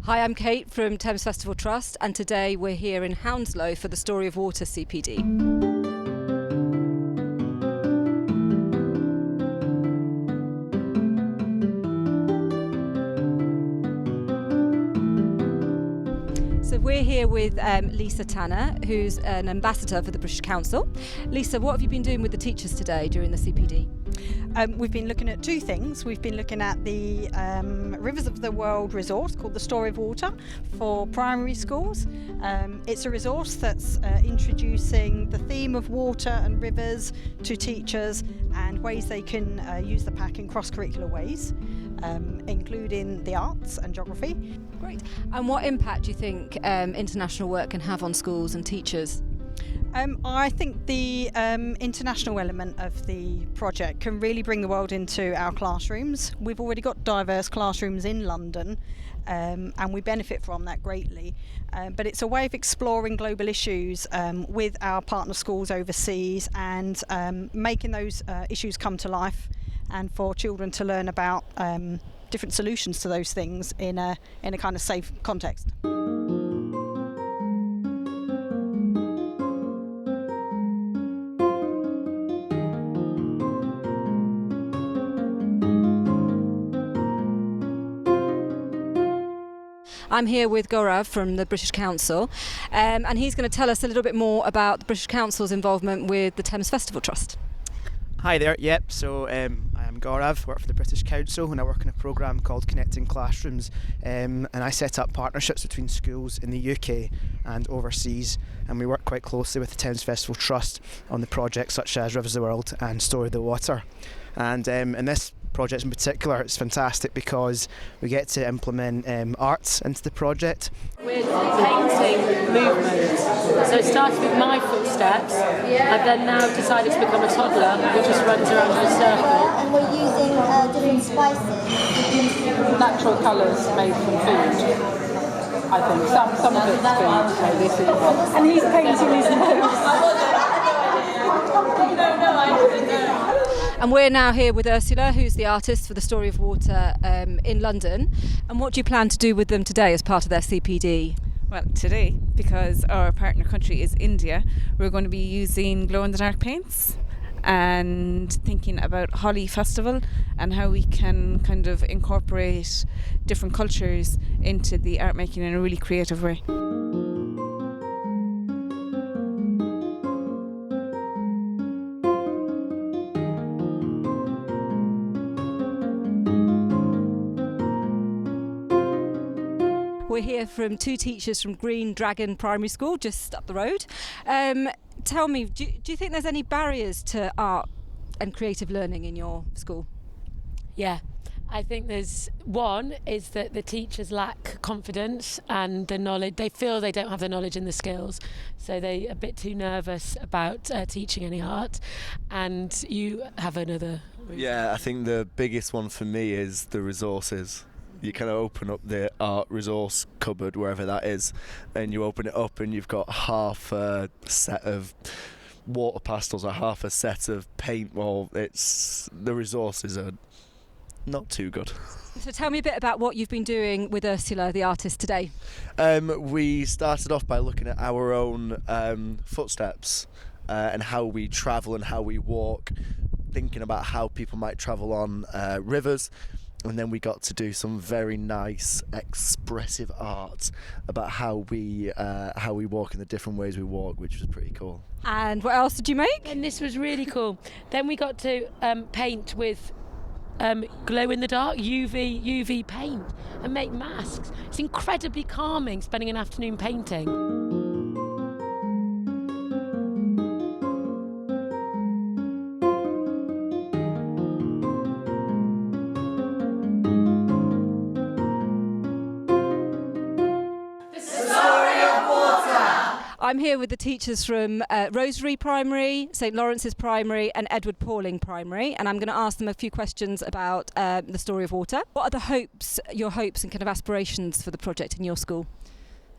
Hi, I'm Kate from Thames Festival Trust, and today we're here in Hounslow for the Story of Water CPD. So we're here with Lisa Tanner, who's an ambassador for the British Council. Lisa, what have you been doing with the teachers today during the CPD? We've been looking at two things. We've been looking at the Rivers of the World resource called the Story of Water for primary schools. It's a resource that's introducing the theme of water and rivers to teachers and ways they can use the pack in cross-curricular ways, including the arts and geography. Great. And what impact do you think international work can have on schools and teachers? I think the international element of the project can really bring the world into our classrooms. We've already got diverse classrooms in London, and we benefit from that greatly. But it's a way of exploring global issues with our partner schools overseas and making those issues come to life, and for children to learn about different solutions to those things in a kind of safe context. I'm here with Gaurav from the British Council, and he's going to tell us a little bit more about the British Council's involvement with the Thames Festival Trust. Hi there, so I am Gaurav, work for the British Council, and I work on a programme called Connecting Classrooms, and I set up partnerships between schools in the UK and overseas, and we work quite closely with the Thames Festival Trust on the projects such as Rivers of the World and Story of the Water. And in this project in particular, it's fantastic because we get to implement arts into the project. We're painting movement. So it started with my footsteps. I've then now decided to become a toddler who just runs around in a circle. And we're using different spices. Natural colours made from food. I think some of it's food, so this is. And he's painting his nose. And we're now here with Ursula, who's the artist for the Story of Water in London. And what do you plan to do with them today as part of their CPD? Well, today, because our partner country is India, we're going to be using glow-in-the-dark paints and thinking about Holi Festival and how we can kind of incorporate different cultures into the art making in a really creative way. We're here from two teachers from Green Dragon Primary School, just up the road. Tell me, do you think there's any barriers to art and creative learning in your school? Yeah, I think there's one is that the teachers lack confidence and the knowledge. They feel they don't have the knowledge and the skills, so they're a bit too nervous about teaching any art. And you have another reason. Yeah, I think the biggest one for me is the resources. You kind of open up the art resource cupboard, wherever that is, and you open it up and you've got half a set of water pastels or half a set of paint. Well, the resources are not too good. So tell me a bit about what you've been doing with Ursula, the artist, today. We started off by looking at our own footsteps and how we travel and how we walk, thinking about how people might travel on rivers. And then we got to do some very nice, expressive art about how we walk in the different ways we walk, which was pretty cool. And what else did you make? And this was really cool. Then we got to paint with glow-in-the-dark UV paint and make masks. It's incredibly calming spending an afternoon painting. I'm here with the teachers from Rosary Primary, St Lawrence's Primary and Edward Pauling Primary, and I'm going to ask them a few questions about the Story of Water. What are your hopes and kind of aspirations for the project in your school?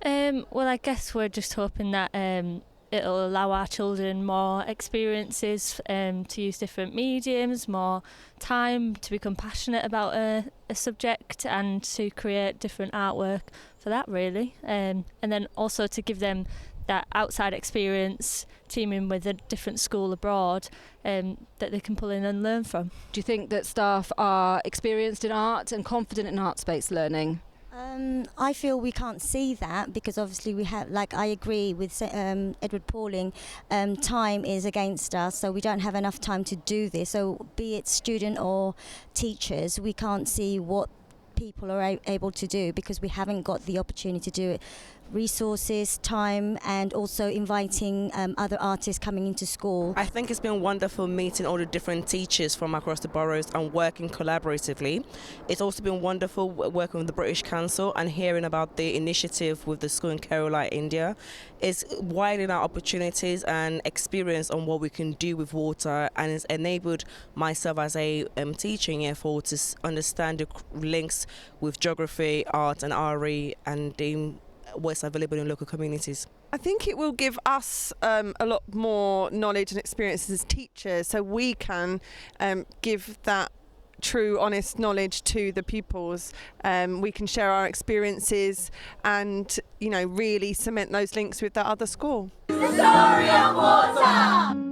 Well, I guess we're just hoping that it'll allow our children more experiences to use different mediums, more time to become passionate about a subject and to create different artwork for that really. And then also to give them that outside experience, teaming with a different school abroad that they can pull in and learn from. Do you think that staff are experienced in art and confident in art-based learning? I feel we can't see that because obviously we have, like I agree with Edward Pauling, time is against us, so we don't have enough time to do this. So be it student or teachers, we can't see what people are able to do because we haven't got the opportunity to do it. Resources, time, and also inviting other artists coming into school. I think it's been wonderful meeting all the different teachers from across the boroughs and working collaboratively. It's also been wonderful working with the British Council and hearing about the initiative with the school in Kerala, India. It's widening our opportunities and experience on what we can do with water, and it's enabled myself as a teacher in Year 4 to understand the links with geography, art and RE and what's available in local communities. I think it will give us a lot more knowledge and experience as teachers, so we can give that true, honest knowledge to the pupils. We can share our experiences and, really cement those links with that other school. The story of water!